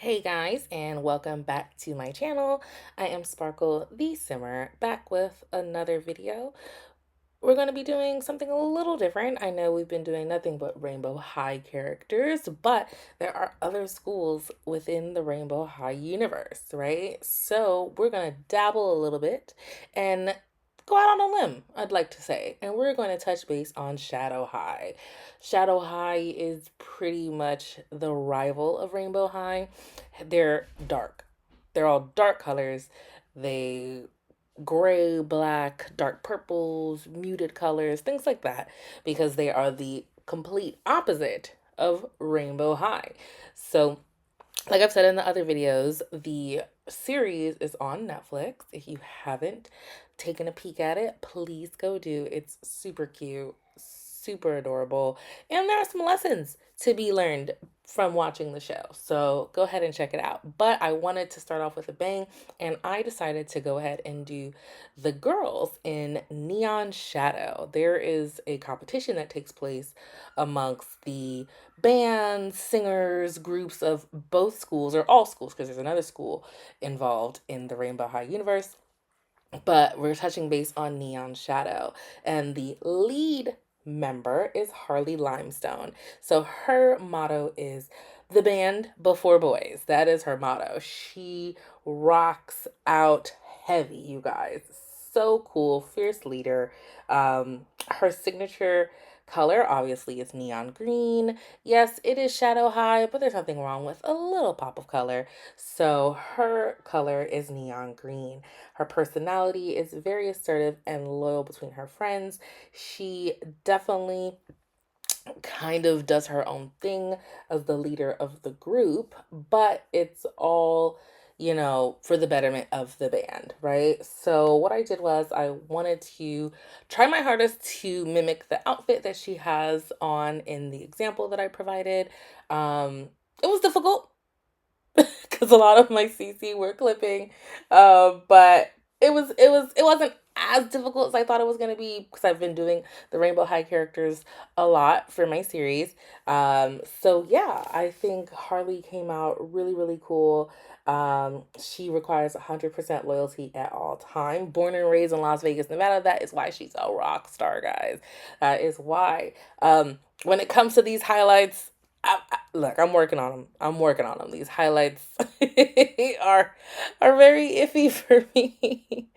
Hey guys, and welcome back to my channel. I am Sparkle the Simmer, back with another video. We're going to be doing something a little different. I know we've been doing nothing but Rainbow High characters, but there are other schools within the Rainbow High universe, right? So we're going to dabble a little bit and go out on a limb, I'd like to say. And we're going to touch base on Shadow High. Shadow High is pretty much the rival of Rainbow High. They're dark. They're all dark colors. They gray, black, dark purples, muted colors, things like that, because they are the complete opposite of Rainbow High. So, like I've said in the other videos, the series is on Netflix. If you haven't taken a peek at it, please go do. It's super cute, super adorable, and there are some lessons to be learned from watching the show. So go ahead and check it out. But I wanted to start off with a bang, and I decided to go ahead and do the girls in Neon Shadow. There is a competition that takes place amongst the bands, singers, groups of both schools, or all schools, because there's another school involved in the Rainbow High universe. But we're touching base on Neon Shadow, and the lead member is Harley Limestone. So her motto is the band before boys. That is her motto. She rocks out heavy, you guys. So cool, fierce leader. Her signature color obviously is neon green. Yes, it is Shadow High, but there's nothing wrong with a little pop of color. So her color is neon green. Her personality is very assertive and loyal between her friends. She definitely kind of does her own thing as the leader of the group, but it's all, for the betterment of the band, right? So what I did was I wanted to try my hardest to mimic the outfit that she has on in the example that I provided. It was difficult because a lot of my CC were clipping, but it wasn't as difficult as I thought it was going to be because I've been doing the Rainbow High characters a lot for my series. So yeah, I think Harley came out really, really cool. She requires 100% loyalty at all time. Born and raised in Las Vegas, Nevada. That is why she's a rock star, guys. That is why. When it comes to these highlights, look, I'm working on them. I'm working on them. These highlights are are very iffy for me.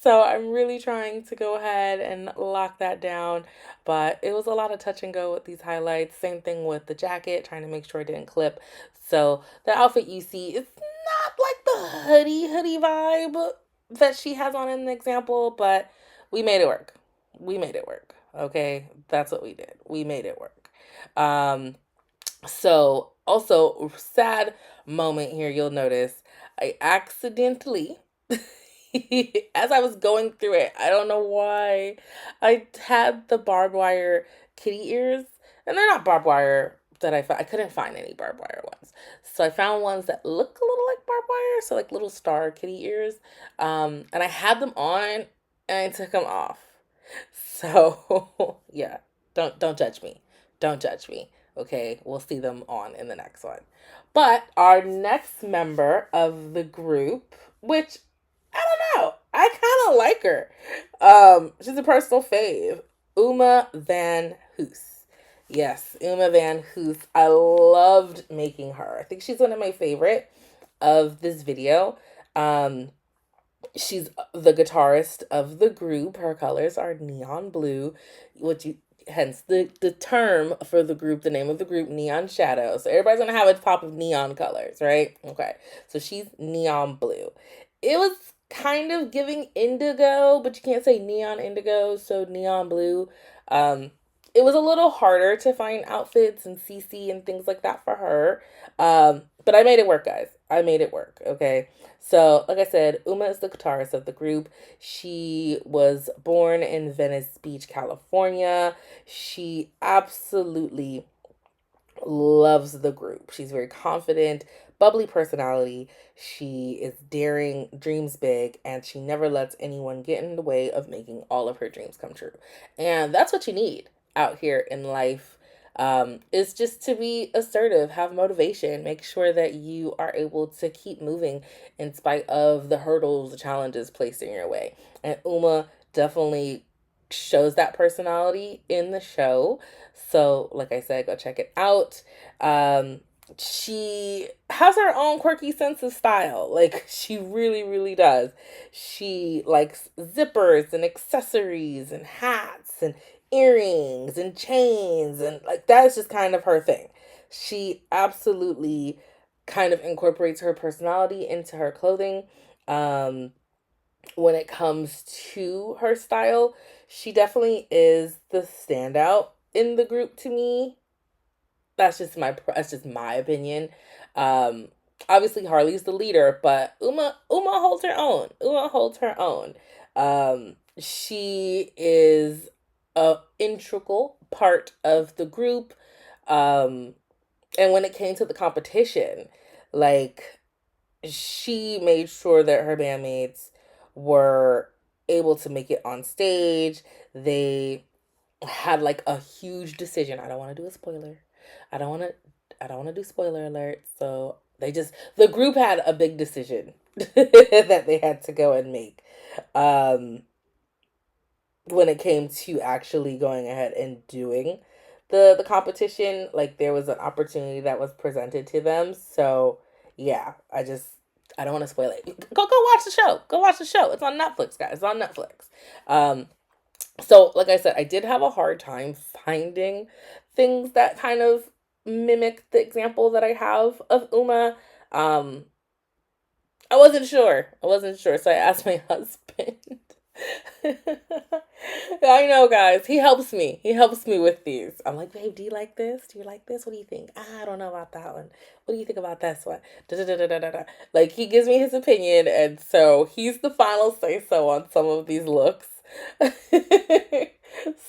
So I'm really trying to go ahead and lock that down. But it was a lot of touch and go with these highlights. Same thing with the jacket, trying to make sure it didn't clip. So the outfit you see is not like the hoodie vibe that she has on in the example, but we made it work. We made it work. Okay, that's what we did. We made it work. So, also, sad moment here, you'll notice I accidentally, as I was going through it, I don't know why, I had the barbed wire kitty ears, and they're not barbed wire that I found. I couldn't find any barbed wire ones. So I found ones that look a little like barbed wire, so like little star kitty ears. And I had them on and I took them off. So, yeah, don't judge me. Don't judge me. Okay, we'll see them on in the next one. But our next member of the group, which I don't know, I kind of like her. She's a personal fave, Uma Van Hoos. Yes, Uma Van Hoos. I loved making her. I think she's one of my favorite of this video. She's the guitarist of the group. Her colors are neon blue, which you hence the term for the group, the name of the group, Neon Shadow. So everybody's gonna have a pop of neon colors, right? Okay. So she's neon blue. It was kind of giving indigo, but you can't say neon indigo, so neon blue. It was a little harder to find outfits and CC and things like that for her. But I made it work, guys. I made it work, okay? So, like I said, Uma is the guitarist of the group. She was born in Venice Beach, California. She absolutely loves the group. She's very confident, bubbly personality. She is daring, dreams big, and she never lets anyone get in the way of making all of her dreams come true. And that's what you need out here in life. is just to be assertive, have motivation, make sure that you are able to keep moving in spite of the hurdles, the challenges placed in your way. And Uma definitely shows that personality in the show. So, like I said, go check it out. She has her own quirky sense of style. Like, she really, really does. She likes zippers and accessories and hats and earrings and chains, and like that is just kind of her thing. She absolutely kind of incorporates her personality into her clothing. Um, when it comes to her style, she definitely is the standout in the group to me. That's just my opinion. Um, Obviously Harley's the leader, but Uma holds her own. Uma holds her own. She is a integral part of the group. Um, and when it came to the competition, like she made sure that her bandmates were able to make it on stage. They had like a huge decision. I don't want to do a spoiler. I don't want to I don't want to do spoiler alert. So the group had a big decision that they had to go and make. Um when it came to actually going ahead and doing the competition, like there was an opportunity that was presented to them. So yeah, I don't want to spoil it. Go watch the show. Go watch the show. It's on Netflix, guys. It's on Netflix. Um so, like I said, I did have a hard time finding things that kind of mimic the example that I have of Uma. Um, I wasn't sure. I wasn't sure. So I asked my husband. I know, guys. He helps me. He helps me with these. I'm like, babe, do you like this? Do you like this? What do you think? I don't know about that one. What do you think about this one? Da, da, da, da, da, da, da. Like, he gives me his opinion, and so he's the final say so on some of these looks.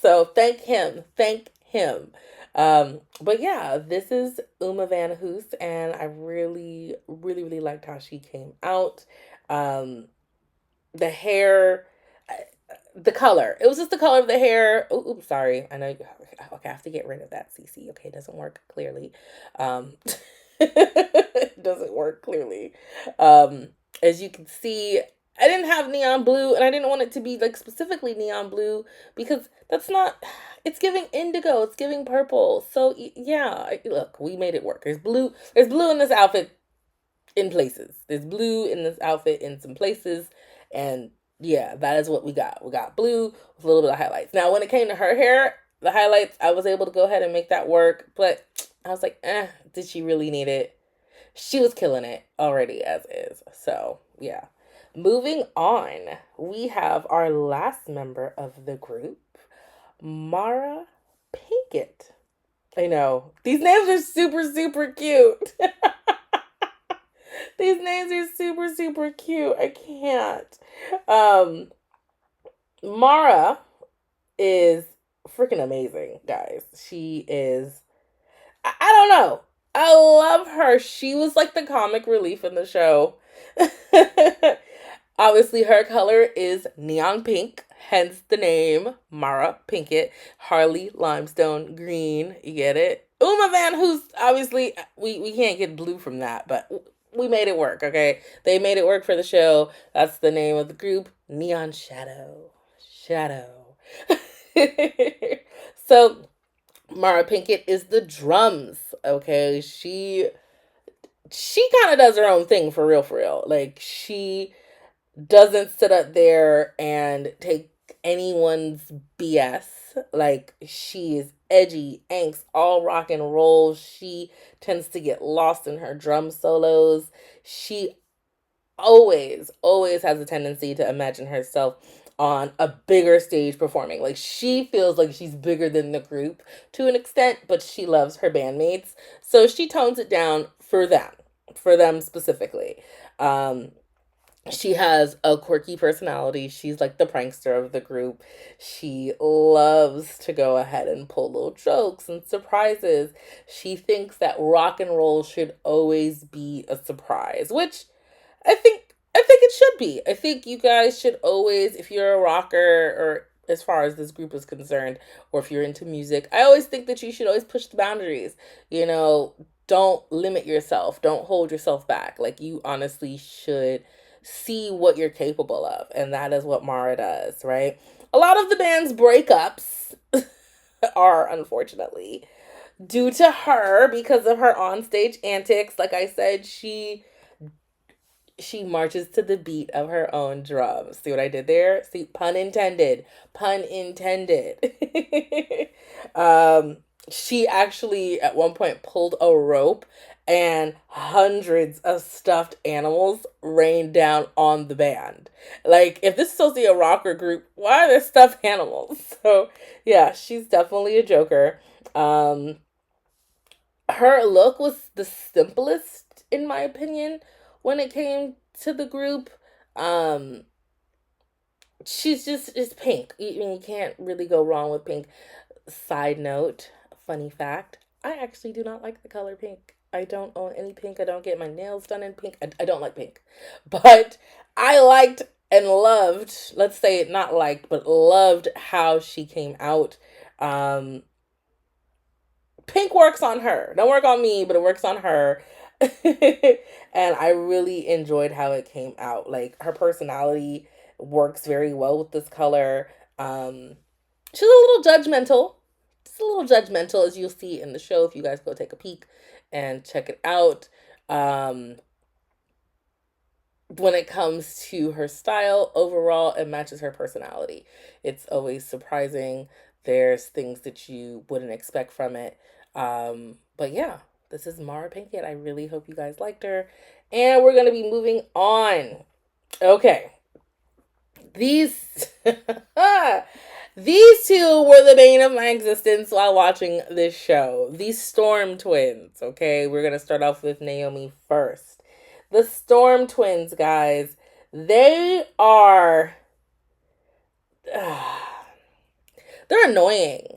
So thank him. Thank him. But yeah, this is Uma Van Hoos, and I really, really, really liked how she came out. Um, the hair, the color. It was just the color of the hair. Oops, sorry. I know. Okay, I have to get rid of that. CC. Okay, it doesn't work clearly. It doesn't work clearly. As you can see, I didn't have neon blue, and I didn't want it to be like specifically neon blue because that's not. It's giving indigo. It's giving purple. So yeah, look, we made it work. There's blue. There's blue in this outfit in places. There's blue in this outfit in some places, and yeah, that is what we got. We got blue with a little bit of highlights. Now, when it came to her hair, the highlights, I was able to go ahead and make that work, but I was like, did she really need it? She was killing it already as is. So, yeah. Moving on, we have our last member of the group, Mara Pinkett. I know. These names are super, super cute. These names are super, super cute. I can't. Um, Mara is freaking amazing, guys. She is, I don't know. I love her. She was like the comic relief in the show. Obviously, her color is neon pink, hence the name Mara Pinkett. Harley limestone green. You get it? Uma Van Hoos, obviously, we can't get blue from that, but we made it work, okay? They made it work for the show. That's the name of the group, Neon Shadow. Shadow. So, Mara Pinkett is the drums, okay? She kind of does her own thing for real, for real. Like, she doesn't sit up there and take anyone's BS. Like, she is edgy, angst, all rock and roll. She tends to get lost in her drum solos. She always has a tendency to imagine herself on a bigger stage performing. Like, she feels like she's bigger than the group to an extent, but she loves her bandmates. So she tones it down for them specifically. Um, she has a quirky personality. She's like the prankster of the group. She loves to go ahead and pull little jokes and surprises. She thinks that rock and roll should always be a surprise, which I think it should be. I think you guys should always, if you're a rocker or as far as this group is concerned, or if you're into music, I always think that you should always push the boundaries. You know, don't limit yourself, don't hold yourself back. Like, you honestly should see what you're capable of, and that is what Mara does, right? A lot of the band's breakups are unfortunately due to her because of her onstage antics. Like I said, she marches to the beat of her own drums. See what I did there? See, pun intended. Pun intended. um, she actually at one point pulled a rope and hundreds of stuffed animals rained down on the band. Like, if this is supposed to be a rocker group, why are there stuffed animals? So, yeah, she's definitely a joker. Um, Her look was the simplest, in my opinion, when it came to the group. Um, she's just pink. You can't really go wrong with pink. Side note, funny fact, I actually do not like the color pink. I don't own any pink. I don't get my nails done in pink. I don't like pink. But I liked and loved, let's say not liked, but loved how she came out. Um, Pink works on her. Don't work on me, but it works on her. And I really enjoyed how it came out. Like, her personality works very well with this color. She's a little judgmental. Just a little judgmental, as you'll see in the show if you guys go take a peek and check it out. Um, when it comes to her style, overall, it matches her personality. It's always surprising. There's things that you wouldn't expect from it. But yeah, this is Mara Pinkett. I really hope you guys liked her. And we're going to be moving on. Okay. These these two were the bane of my existence while watching this show. These Storm twins, okay? We're going to start off with Naomi first. The Storm twins, guys, they are they're annoying.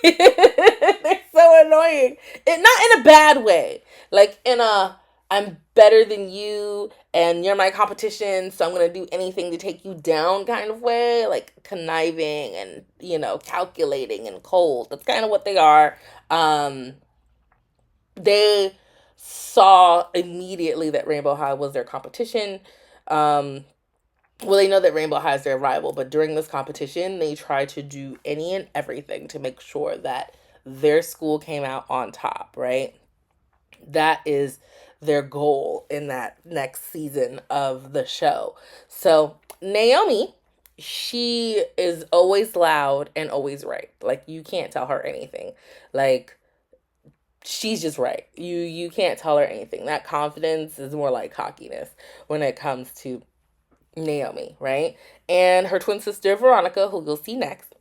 They're so annoying. Not in a bad way. Like, in a I'm better than you and you're my competition, so I'm going to do anything to take you down kind of way. Like, conniving and, calculating and cold. That's kind of what they are. They saw immediately that Rainbow High was their competition. Well, they know that Rainbow High is their rival, but during this competition, they try to do any and everything to make sure that their school came out on top, right? That is their goal in that next season of the show. So, Naomi, she is always loud and always right. Like, you can't tell her anything. Like, she's just right. You can't tell her anything. That confidence is more like cockiness when it comes to Naomi, right? And her twin sister, Veronica, who you'll see next,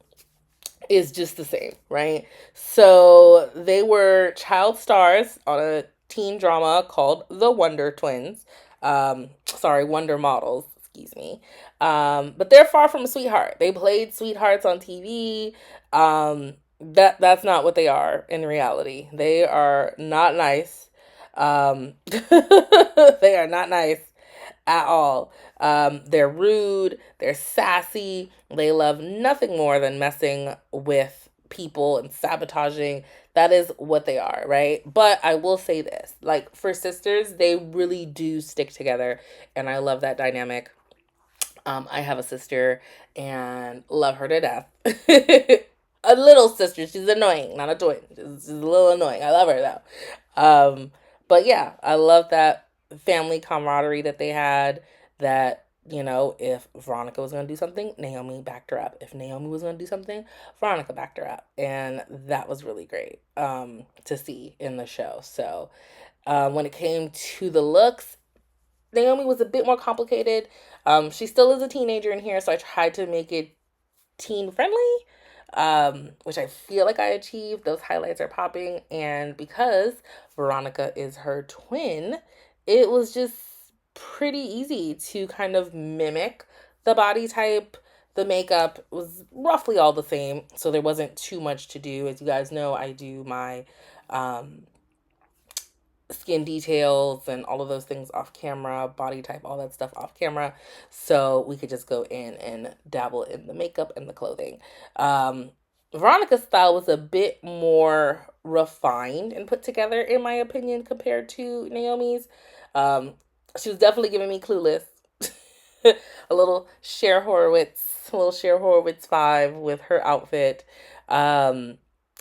is just the same, right? So they were child stars on a teen drama called The Wonder Twins. Wonder Models, excuse me. But they're far from a sweetheart. They played sweethearts on TV. That's not what they are in reality. They are not nice. They are not nice at all. They're rude, they're sassy, they love nothing more than messing with people and sabotaging. That is what they are, right? But I will say this, like, for sisters, they really do stick together, and I love that dynamic. I have a sister and love her to death. A little sister, she's annoying, not a twin. She's a little annoying. I love her though. But yeah, I love that family camaraderie that they had. That, if Veronica was going to do something, Naomi backed her up. If Naomi was going to do something, Veronica backed her up. And that was really great to see in the show. So when it came to the looks, Naomi was a bit more complicated. She still is a teenager in here, so I tried to make it teen friendly, which I feel like I achieved. Those highlights are popping. And because Veronica is her twin, it was just pretty easy to kind of mimic the body type. The makeup was roughly all the same, so there wasn't too much to do. As you guys know, I do my skin details and all of those things off camera, body type, all that stuff off camera. So we could just go in and dabble in the makeup and the clothing. Um, Veronica's style was a bit more refined and put together, in my opinion, compared to Naomi's. Um, she was definitely giving me Clueless. A little Cher Horowitz vibe with her outfit. Um,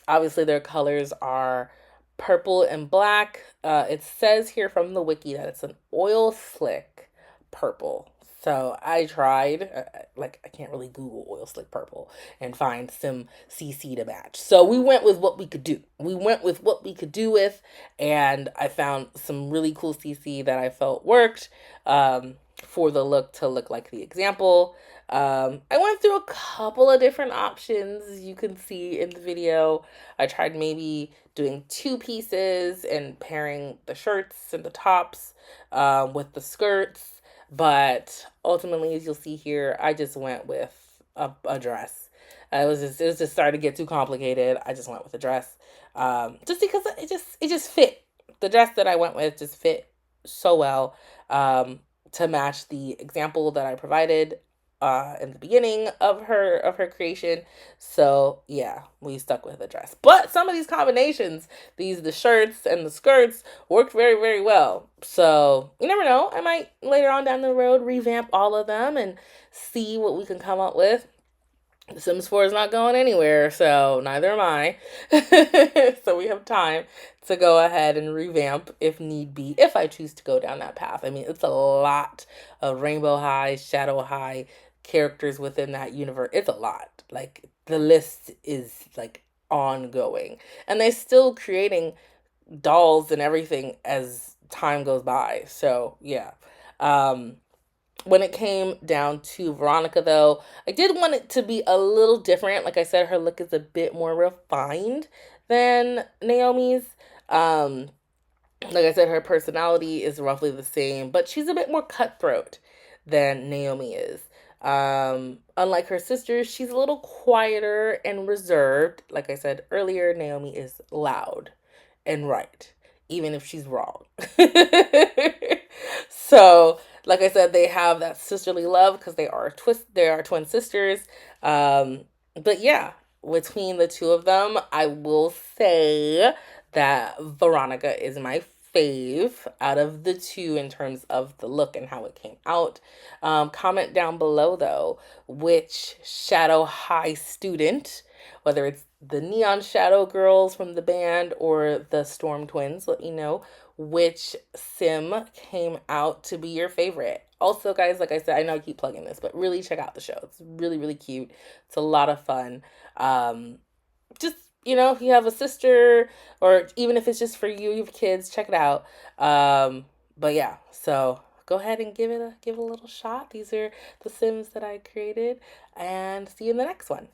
Obviously, their colors are purple and black. It says here from the wiki that it's an oil slick purple. So I tried, like, I can't really Google oil slick purple and find some CC to match. So we went with what we could do. We went with what we could do with, and I found some really cool CC that I felt worked for the look to look like the example. I went through a couple of different options you can see in the video. I tried maybe doing two pieces and pairing the shirts and the tops with the skirts, but ultimately, as you'll see here, I just went with a dress. It was just starting to get too complicated. I just went with a dress, just because it just fit. The dress that I went with just fit so well to match the example that I provided in the beginning of her creation. So yeah, we stuck with a dress. But some of these combinations, the shirts and the skirts worked very, very well. So you never know. I might later on down the road revamp all of them and see what we can come up with. The Sims 4 is not going anywhere, so neither am I. So we have time to go ahead and revamp if need be, if I choose to go down that path. I mean, it's a lot of Rainbow High, Shadow High characters within that universe. It's a lot. Like, the list is like ongoing. And they're still creating dolls and everything as time goes by. So, yeah. When it came down to Veronica, though, I did want it to be a little different. Like I said, her look is a bit more refined than Naomi's. Um, like I said, her personality is roughly the same, but she's a bit more cutthroat than Naomi is. Unlike her sisters, she's a little quieter and reserved. Like I said earlier, Naomi is loud and right, even if she's wrong. So, like I said, they have that sisterly love because they are twin sisters. But yeah, between the two of them, I will say that Veronica is my fave out of the two in terms of the look and how it came out. Comment down below though, which Shadow High student, whether it's the Neon Shadow girls from the band or the Storm twins, let me know which sim came out to be your favorite. Also, guys, like I said, I know I keep plugging this, but really check out the show. It's really, really cute. It's a lot of fun. Just, if you have a sister, or even if it's just for you, you have kids, check it out. But yeah, so go ahead and give it a little shot. These are the sims that I created, and see you in the next one.